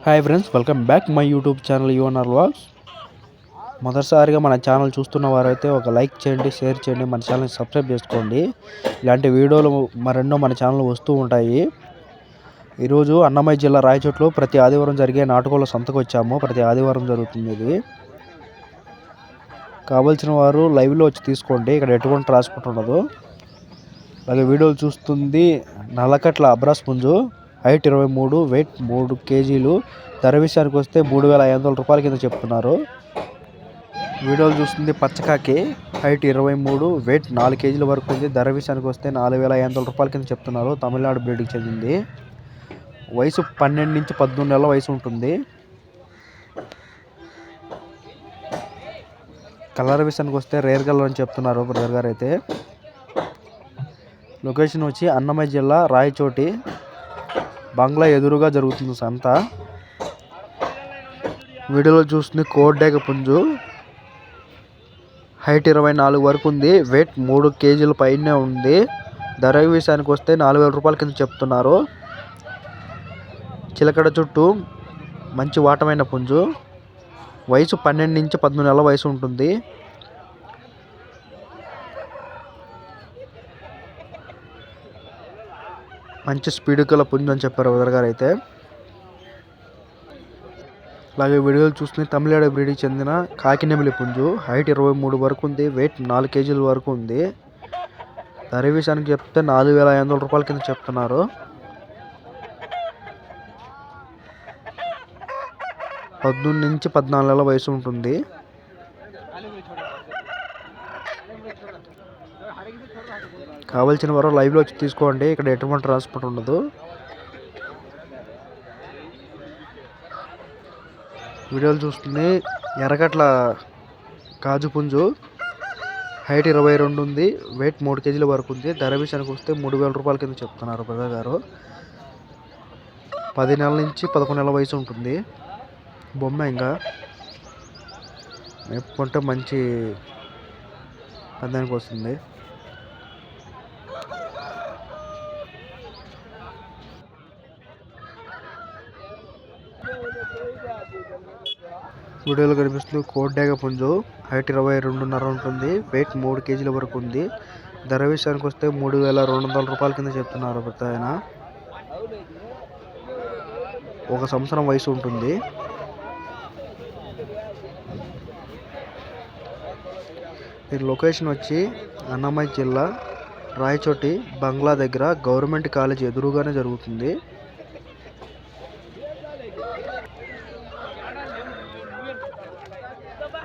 Hi friends, welcome back my YouTube channel YuvanR vlogs. మొదటిసారిగా మన channel చూస్తున్న వారైతే ఒక లైక్ చేయండి, షేర్ చేయండి, మన ఛానల్ని సబ్స్క్రైబ్ చేసుకోండి. ఇలాంటి వీడియోలు మరెన్నో మన ఛానల్ వస్తూ ఉంటాయి. ఈరోజు అన్నమయ్య జిల్లా రాయచోట్లో ప్రతి ఆదివారం జరిగే నాటుకోళ్ల సంతకు వచ్చాము. ప్రతి ఆదివారం జరుగుతుంది ఇది. కావాల్సిన వారు లైవ్లో వచ్చి తీసుకోండి. ఇక్కడ ఎటువంటి ట్రాన్స్పోర్ట్ ఉండదు. అలాగే వీడియోలు చూస్తుంది నల్లకట్ల అబ్రాస్ పుంజు, హైట్ 23, వెయిట్ 3 కేజీలు. ధర విషయానికి వస్తే 3,500 రూపాయల కింద చెప్తున్నారు. వీడియోలు చూస్తుంది పచ్చకాకి, హైట్ 23, వెయిట్ 4 కేజీల వరకు ఉంది. ధర విషయానికి వస్తే 4,500 రూపాయల కింద చెప్తున్నారు. తమిళనాడు బ్రీడ్కి చెందింది. వయసు 12 నుంచి 18 నెలల వయసు ఉంటుంది. కలర్ విషయానికి వస్తే రేర్ కలర్ అని చెప్తున్నారు బ్రదర్ గారు అయితే. లొకేషన్ వచ్చి అన్నమయ్య జిల్లా రాయచోటి బంగ్లా ఎదురుగా జరుగుతుంది సంత. వీడియోలో చూస్తుంది కోడ్డేగ పుంజు, హైట్ 24 వరకు ఉంది. వెయిట్ 3 కేజీల పైనే ఉంది. ధర విషయానికి వస్తే 4,000 రూపాయల కింద చెప్తున్నారు. చిలకడ చుట్టూ మంచి వాటమైన పుంజు. వయసు 12 నుంచి 18 నెలల వయసు ఉంటుంది. మంచి స్పీడ్ గల పుంజు అని చెప్పారు బ్రదర్ గారు అయితే. అలాగే వీడియోలు చూస్తుంది తమిళనాడు బ్రీడ్కి చెందిన కాకినెమిలి పుంజు, హైట్ 23 వరకు ఉంది. వెయిట్ 4 కేజీల వరకు ఉంది. ధర విషయానికి చెప్తే 4,500 రూపాయల కింద చెప్తున్నారు. పద్దెనిమిది నుంచి 14 నెలల వయసు ఉంటుంది. కావాల్సిన వారు లైవ్లో వచ్చి తీసుకోండి. ఇక్కడ ఎటువంటి ట్రాన్స్పోర్ట్ ఉండదు. వీడియోలు చూస్తుంది ఎర్రగట్ల కాజు పుంజు, హైట్ 22 ఉంది. వెయిట్ 3 కేజీల వరకు ఉంది. ధర విషయానికి వస్తే 3,000 రూపాయల కింద చెప్తున్నారు బ్రదర్ గారు. 10 నెలల నుంచి 11 నెలల వయసు ఉంటుంది. బొమ్మ ఇంకా మేపుకుంటే మంచి పందానికి వస్తుంది. వీడియోలో కనిపిస్తుంది కోడ్డేగ పుంజు, హైట్ 22.5 ఉంటుంది. వెయిట్ 3 కేజీల వరకు ఉంది. ధర విషయానికి వస్తే 3,200 రూపాయల కింద చెప్తున్నారు. ఆయన 1 సంవత్సరం వయసు ఉంటుంది. ఈ లొకేషన్ వచ్చి అన్నమయ్య జిల్లా రాయచోటి బంగ్లా దగ్గర గవర్నమెంట్ కాలేజ్ ఎదురుగానే జరుగుతుంది.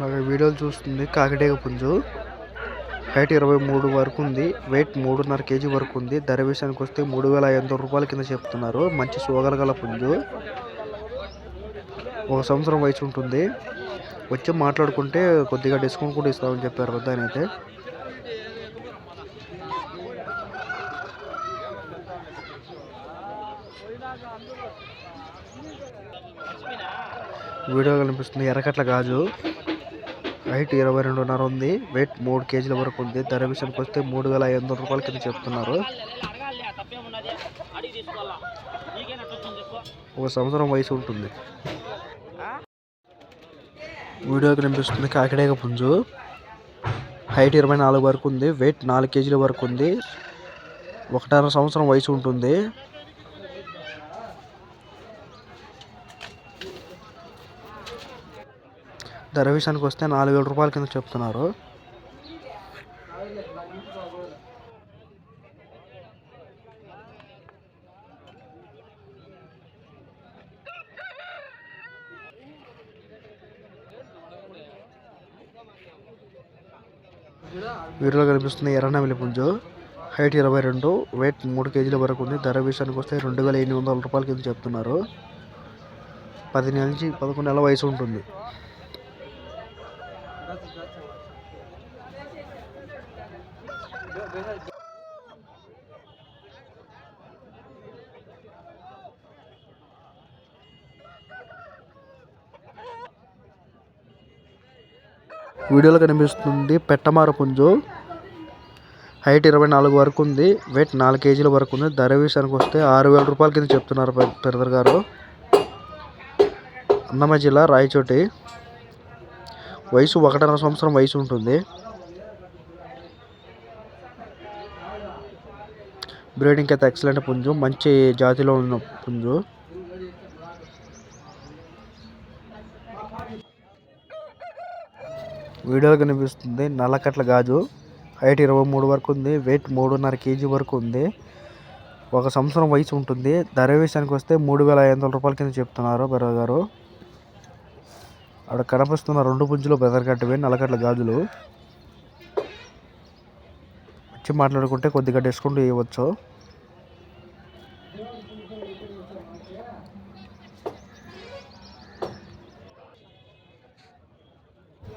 అలాగే వీడియోలు చూస్తుంది కాకిడేగ పుంజు, హైట్ 23 వరకు ఉంది. వెయిట్ 3.5 కేజీ వరకు ఉంది. ధర విషయానికి వస్తే 3,500 రూపాయల కింద చెప్తున్నారు. మంచి సోగలగల పుంజు, 1 సంవత్సరం వయసు ఉంటుంది. వచ్చి మాట్లాడుకుంటే కొద్దిగా డిస్కౌంట్ కూడా ఇస్తామని చెప్పారు వద్ద ఆయన అయితే. వీడియో కనిపిస్తుంది ఎర్రకట్ల గాజు, హైట్ 22.5 ఉంది. వెయిట్ 3 కేజీల వరకు ఉంది. ధర విషయానికి వస్తే 3,500 రూపాయల కింద చెప్తున్నారు. 1 సంవత్సరం వయసు ఉంటుంది. వీడియో కనిపిస్తుంది కాకిడేగ పుంజు, హైట్ 24 వరకు ఉంది. వెయిట్ 4 కేజీల వరకు ఉంది. 1.5 సంవత్సరం వయసు ఉంటుంది. ధర విషయానికి వస్తే 4,000 రూపాయల కింద చెప్తున్నారు. వీడియోలో కనిపిస్తుంది ఎర్రనెమిలి పుంజు, హైట్ 22, వెయిట్ 3 కేజీల వరకు ఉంది. ధర విషయానికి వస్తే 2,800 రూపాయల కింద చెప్తున్నారు. 10 నెలల నుంచి 11 నెలల వయసు ఉంటుంది. వీడియోలో కనిపిస్తుంది పెట్టమార పుంజు, హైట్ 24 వరకు ఉంది. వెయిట్ 4 కేజీల వరకు ఉంది. ధర విషయానికి వస్తే 6,000 రూపాయల కింద చెప్తున్నారు బ్రదర్ గారు. అన్నమయ్య జిల్లా రాయచోటి. వయసు 1.5 సంవత్సరం వయసు ఉంటుంది. బ్రీడింగ్ అయితే ఎక్సలెంట్ పుంజు, మంచి జాతిలో ఉన్న పుంజు. వీడియోలో కనిపిస్తుంది నల్లకట్ల గాజు. హైట్ 23 వరకు ఉంది. వెయిట్ 3.5 kg వరకు ఉంది. 1 సంవత్సరం వయసు ఉంటుంది. ధర విషయానికి వస్తే 3,500 రూపాయల కింద చెప్తున్నారు బెరవ గారు. అక్కడ కనిపిస్తున్న 2 పుంజులు బెదరగట్టవి, నల్లకట్ల గాజులు. వచ్చి మాట్లాడుకుంటే కొద్దిగా డిస్కౌంట్ ఇవ్వచ్చు.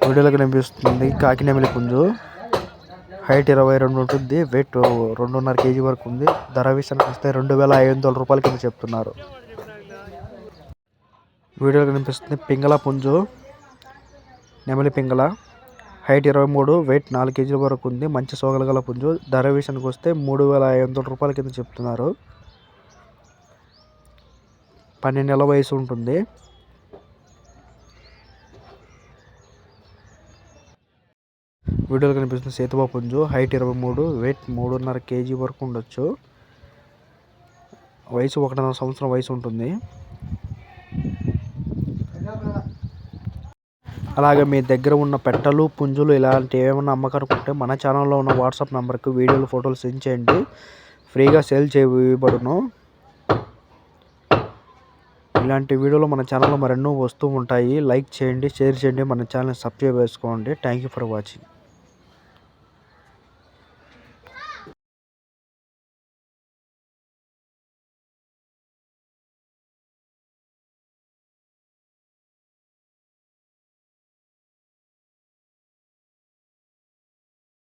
వీడియోలో కనిపిస్తుంది కాకినెమిలి పుంజు. హైట్ 22 ఉంటుంది. వెయిట్ 2.5 kg వరకు ఉంది. ధర విషయానికి వస్తే 2,500 రూపాయల కింద చెప్తున్నారు. వీడియోలో కనిపిస్తుంది పింగళ పుంజు, నెమలి పింగళ. హైట్ 23, వెయిట్ 4 kg వరకు ఉంది. మంచి సోగలగల పుంజు. ధర విషయానికి వస్తే 3,500 రూపాయల కింద చెప్తున్నారు. 12 నెలల వయసు ఉంటుంది. వీడియోలో కనిపిస్తుంది సేతువా పుంజు. హైట్ 23, వెయిట్ 3.5 kg వరకు ఉండొచ్చు. వయసు 1.5 సంవత్సరం వయసు ఉంటుంది. అలాగే మీ దగ్గర ఉన్న పెట్టలు, పుంజులు ఇలాంటి ఏమైనా అమ్మకానికి ఉంటే మన ఛానల్లో ఉన్న వాట్సాప్ నెంబర్కి వీడియోలు, ఫోటోలు సెండ్ చేయండి. ఫ్రీగా సేల్ చేయబడును. ఇలాంటి వీడియోలు మన ఛానల్లో మరెన్నో వస్తూ ఉంటాయి. లైక్ చేయండి, షేర్ చేయండి, మన ఛానల్ సబ్స్క్రైబ్ చేసుకోండి. Thank you for watching.